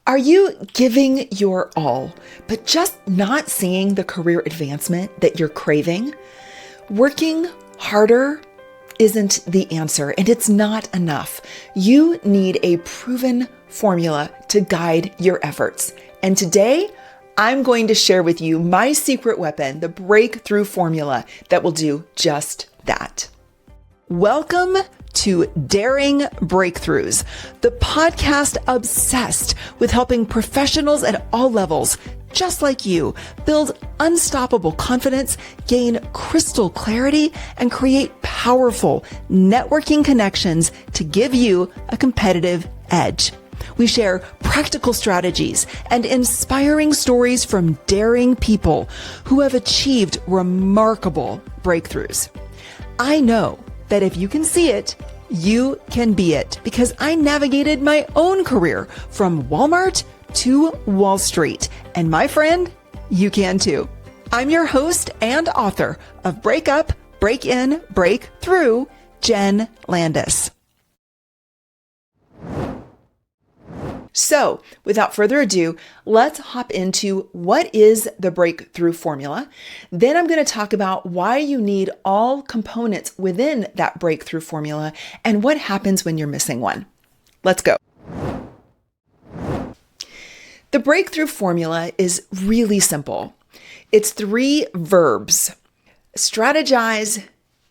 Are you giving your all, but just not seeing the career advancement that you're craving? Working harder isn't the answer, and it's not enough. You need a proven formula to guide your efforts. And today, I'm going to share with you my secret weapon, the breakthrough formula that will do just that. Welcome to Daring Breakthroughs, the podcast obsessed with helping professionals at all levels, just like you, build unstoppable confidence, gain crystal clarity, and create powerful networking connections to give you a competitive edge. We share practical strategies and inspiring stories from daring people who have achieved remarkable breakthroughs. I know that if you can see it, you can be it, because I navigated my own career from Walmart to Wall Street. And my friend, you can too. I'm your host and author of Break Up, Break In, Break Through, Jen Landis. So, without further ado, let's hop into what is the breakthrough formula. Then I'm going to talk about why you need all components within that breakthrough formula and what happens when you're missing one. Let's go. The breakthrough formula is really simple. It's 3 verbs: strategize,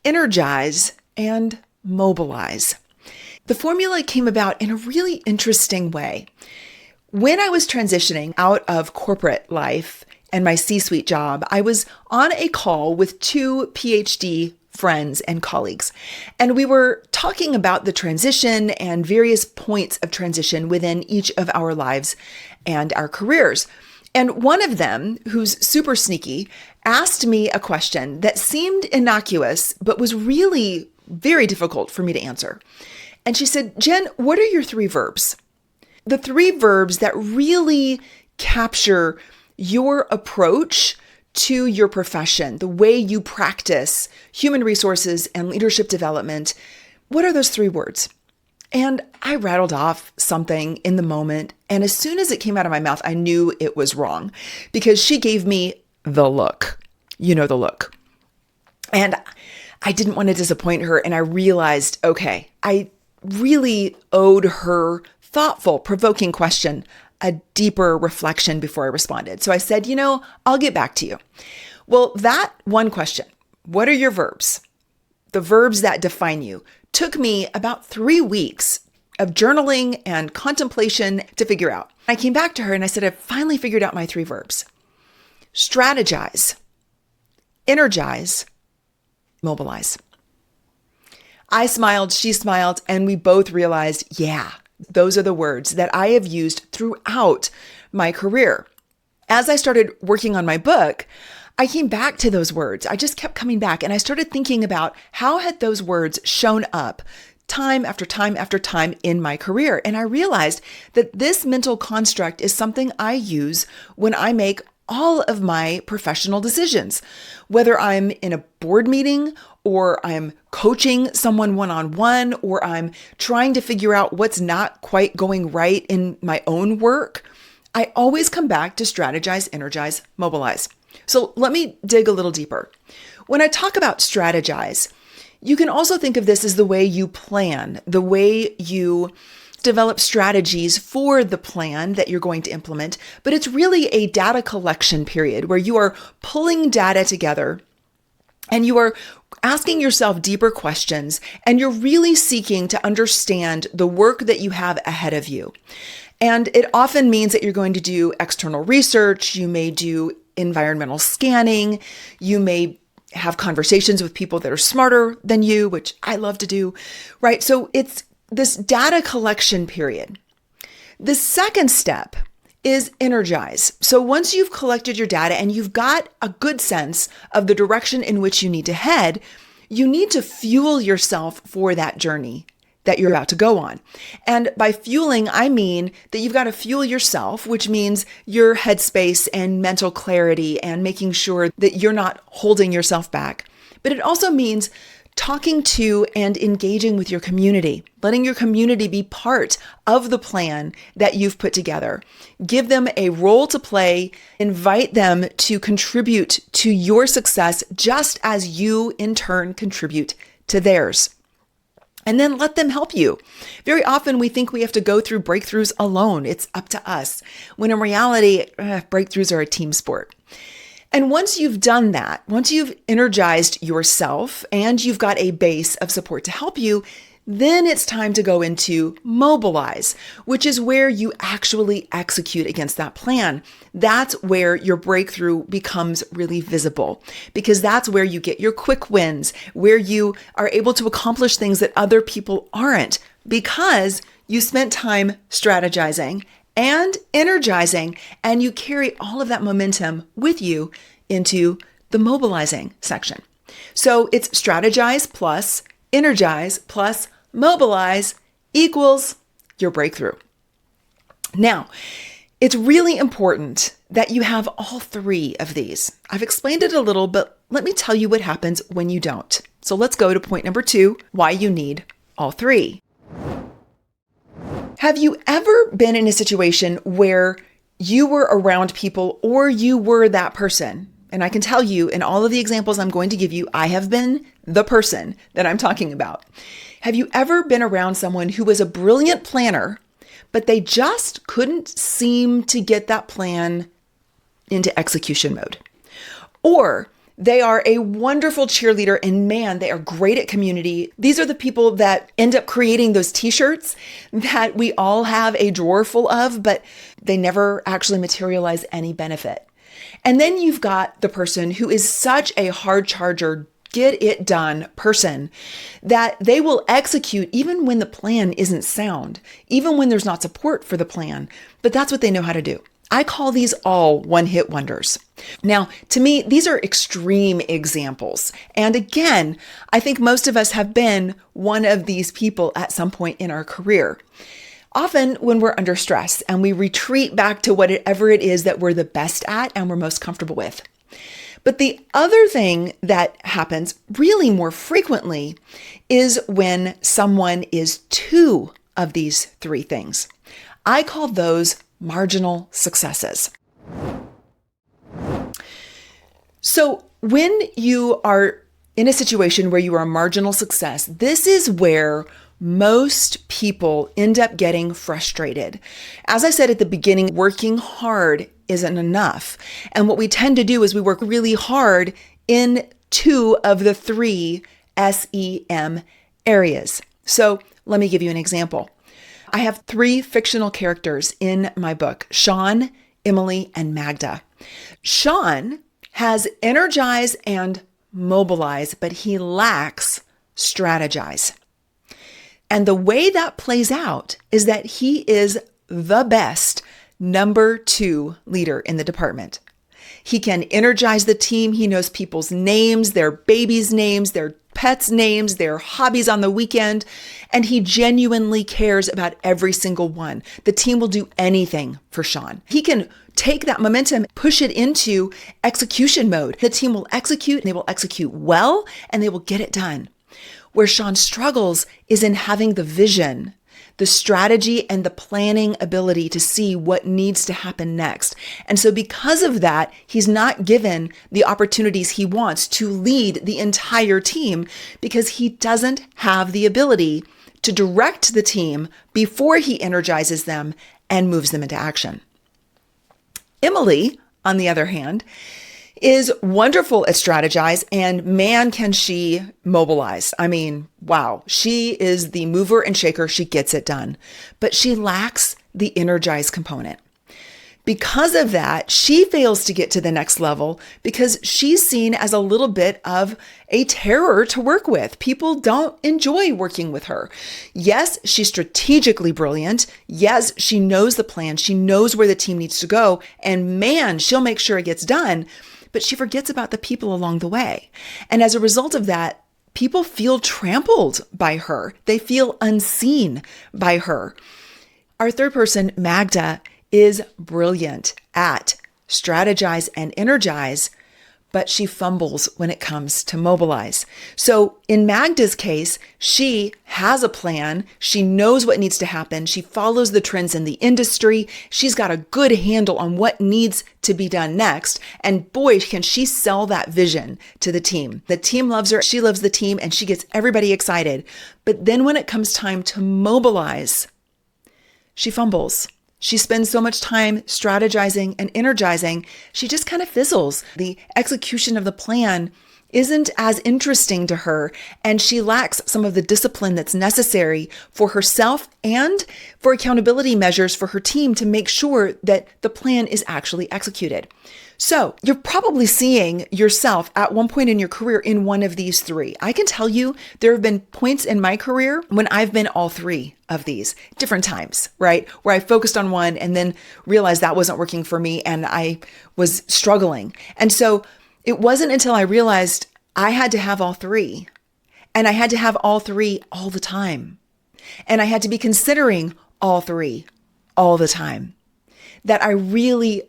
energize, and mobilize. The formula came about in a really interesting way. When I was transitioning out of corporate life and my C-suite job, I was on a call with 2 PhD friends and colleagues, and we were talking about the transition and various points of transition within each of our lives and our careers. And one of them, who's super sneaky, asked me a question that seemed innocuous, but was really very difficult for me to answer. And she said, "Jen, what are your 3 verbs? The 3 verbs that really capture your approach to your profession, the way you practice human resources and leadership development. What are those 3 words?" And I rattled off something in the moment. And as soon as it came out of my mouth, I knew it was wrong, because she gave me the look. You know, the look. And I didn't want to disappoint her. And I realized, okay, I really owed her thoughtful, provoking question a deeper reflection before I responded. So I said, I'll get back to you. Well, that one question, what are your verbs? The verbs that define you, took me about 3 weeks of journaling and contemplation to figure out. I came back to her and I said, I've finally figured out my 3 verbs: strategize, energize, mobilize. I smiled, she smiled, and we both realized, yeah, those are the words that I have used throughout my career. As I started working on my book, I came back to those words. I just kept coming back, and I started thinking about how had those words shown up time after time after time in my career. And I realized that this mental construct is something I use when I make all of my professional decisions, whether I'm in a board meeting or I'm coaching someone one-on-one, or I'm trying to figure out what's not quite going right in my own work. I always come back to strategize, energize, mobilize. So let me dig a little deeper. When I talk about strategize, you can also think of this as the way you plan, the way you develop strategies for the plan that you're going to implement, but it's really a data collection period where you are pulling data together and you are asking yourself deeper questions, and you're really seeking to understand the work that you have ahead of you. And it often means that you're going to do external research, you may do environmental scanning, you may have conversations with people that are smarter than you, which I love to do, right? So it's this data collection period. The second step is energize. So once you've collected your data and you've got a good sense of the direction in which you need to head, you need to fuel yourself for that journey that you're about to go on. And by fueling, I mean that you've got to fuel yourself, which means your headspace and mental clarity and making sure that you're not holding yourself back. But it also means talking to and engaging with your community, letting your community be part of the plan that you've put together. Give them a role to play, invite them to contribute to your success just as you in turn contribute to theirs. And then let them help you. Very often we think we have to go through breakthroughs alone. It's up to us. When in reality, breakthroughs are a team sport. And once you've done that, once you've energized yourself and you've got a base of support to help you, then it's time to go into Mobilize, which is where you actually execute against that plan. That's where your breakthrough becomes really visible, because that's where you get your quick wins, where you are able to accomplish things that other people aren't, because you spent time strategizing and energizing, and you carry all of that momentum with you into the mobilizing section. So it's strategize plus energize plus mobilize equals your breakthrough. Now, it's really important that you have all three of these. I've explained it a little, but let me tell you what happens when you don't. So let's go to point number 2, why you need all three. Have you ever been in a situation where you were around people or you were that person? And I can tell you in all of the examples I'm going to give you, I have been the person that I'm talking about. Have you ever been around someone who was a brilliant planner, but they just couldn't seem to get that plan into execution mode? Or they are a wonderful cheerleader and man, they are great at community. These are the people that end up creating those t-shirts that we all have a drawer full of, but they never actually materialize any benefit. And then you've got the person who is such a hard charger, get it done person that they will execute even when the plan isn't sound, even when there's not support for the plan, but that's what they know how to do. I call these all one-hit wonders. Now, to me, these are extreme examples. And again, I think most of us have been one of these people at some point in our career. Often when we're under stress and we retreat back to whatever it is that we're the best at and we're most comfortable with. But the other thing that happens really more frequently is when someone is two of these three things. I call those marginal successes. So when you are in a situation where you are a marginal success, this is where most people end up getting frustrated. As I said at the beginning, working hard isn't enough. And what we tend to do is we work really hard in two of the three S.E.M. areas. So let me give you an example. I have 3 fictional characters in my book, Shawn, Emily, and Magda. Shawn has Energize and Mobilize, but he lacks Strategize. And the way that plays out is that he is the best number 2 leader in the department. He can energize the team. He knows people's names, their babies' names, their pets' names, their hobbies on the weekend, and he genuinely cares about every single one. The team will do anything for Shawn. He can take that momentum, push it into execution mode. The team will execute, and they will execute well, and they will get it done. Where Shawn struggles is in having the vision, the strategy, and the planning ability to see what needs to happen next. And so because of that, he's not given the opportunities he wants to lead the entire team because he doesn't have the ability to direct the team before he energizes them and moves them into action. Emily, on the other hand, is wonderful at Strategize, and man, can she mobilize. I mean, wow, she is the mover and shaker. She gets it done, but she lacks the Energize component. Because of that, she fails to get to the next level because she's seen as a little bit of a terror to work with. People don't enjoy working with her. Yes, she's strategically brilliant. Yes, she knows the plan. She knows where the team needs to go. And man, she'll make sure it gets done. But she forgets about the people along the way. And as a result of that, people feel trampled by her. They feel unseen by her. Our third person, Magda, is brilliant at Strategize and Energize, but she fumbles when it comes to mobilize. So in Magda's case, she has a plan. She knows what needs to happen. She follows the trends in the industry. She's got a good handle on what needs to be done next. And boy, can she sell that vision to the team. The team loves her. She loves the team, and she gets everybody excited. But then when it comes time to mobilize, she fumbles. She spends so much time strategizing and energizing, she just kind of fizzles. The execution of the plan isn't as interesting to her, and she lacks some of the discipline that's necessary for herself and for accountability measures for her team to make sure that the plan is actually executed. So you're probably seeing yourself at one point in your career in one of these three. I can tell you there have been points in my career when I've been all three of these different times, right? Where I focused on one and then realized that wasn't working for me and I was struggling. And so it wasn't until I realized I had to have all three, and I had to have all three all the time. And I had to be considering all three all the time, that I really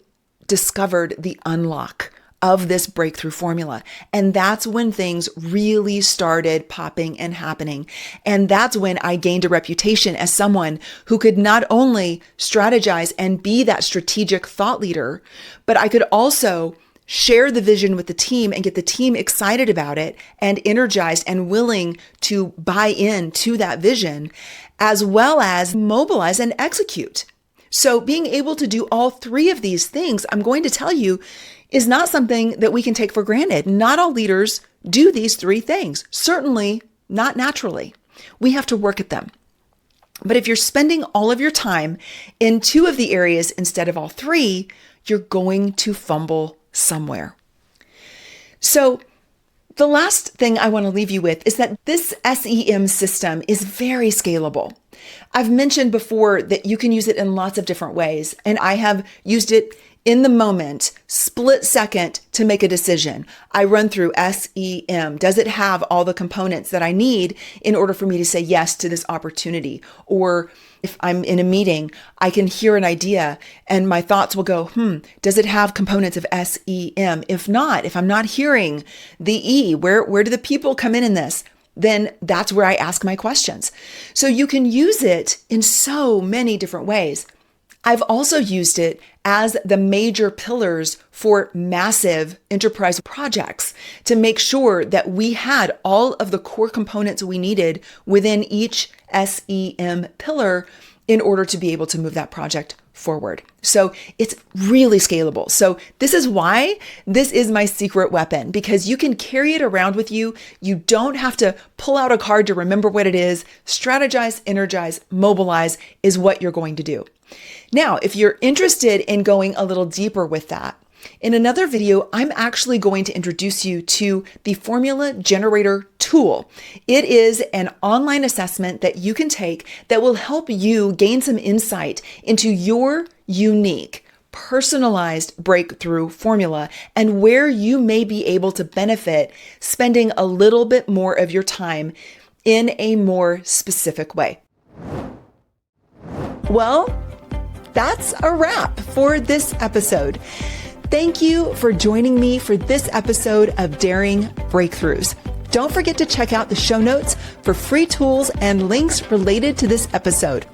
discovered the unlock of this breakthrough formula. And that's when things really started popping and happening. And that's when I gained a reputation as someone who could not only strategize and be that strategic thought leader, but I could also share the vision with the team and get the team excited about it and energized and willing to buy in to that vision, as well as mobilize and execute. So being able to do all three of these things, I'm going to tell you, is not something that we can take for granted. Not all leaders do these three things, certainly not naturally. We have to work at them. But if you're spending all of your time in two of the areas instead of all three, you're going to fumble somewhere. So the last thing I want to leave you with is that this S.E.M. system is very scalable. I've mentioned before that you can use it in lots of different ways, and I have used it in the moment, split second to make a decision. I run through S.E.M. Does it have all the components that I need in order for me to say yes to this opportunity? Or if I'm in a meeting, I can hear an idea and my thoughts will go, does it have components of S.E.M.? If not, if I'm not hearing the E, where do the people come in this? Then that's where I ask my questions. So you can use it in so many different ways. I've also used it as the major pillars for massive enterprise projects to make sure that we had all of the core components we needed within each S.E.M. pillar in order to be able to move that project forward. So it's really scalable. So this is why this is my secret weapon, because you can carry it around with you. You don't have to pull out a card to remember what it is. Strategize, energize, mobilize is what you're going to do. Now, if you're interested in going a little deeper with that, in another video, I'm actually going to introduce you to the Formula Generator tool. It is an online assessment that you can take that will help you gain some insight into your unique, personalized breakthrough formula and where you may be able to benefit spending a little bit more of your time in a more specific way. Well, that's a wrap for this episode. Thank you for joining me for this episode of Daring Breakthroughs. Don't forget to check out the show notes for free tools and links related to this episode.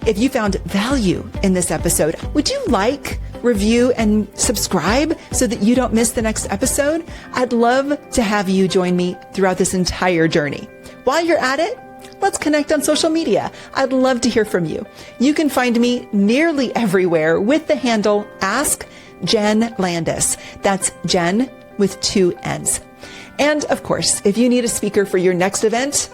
If you found value in this episode, would you like, review, and subscribe so that you don't miss the next episode? I'd love to have you join me throughout this entire journey. While you're at it, let's connect on social media. I'd love to hear from you. You can find me nearly everywhere with the handle Ask Jen Landis. That's Jen with 2 N's. And of course, if you need a speaker for your next event,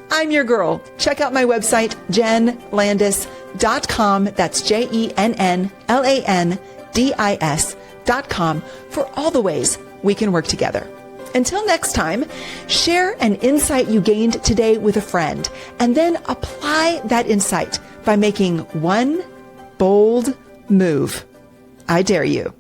I'm your girl. Check out my website, jenlandis.com. That's JENNLANDIS.com for all the ways we can work together. Until next time, share an insight you gained today with a friend, and then apply that insight by making one bold move. I dare you.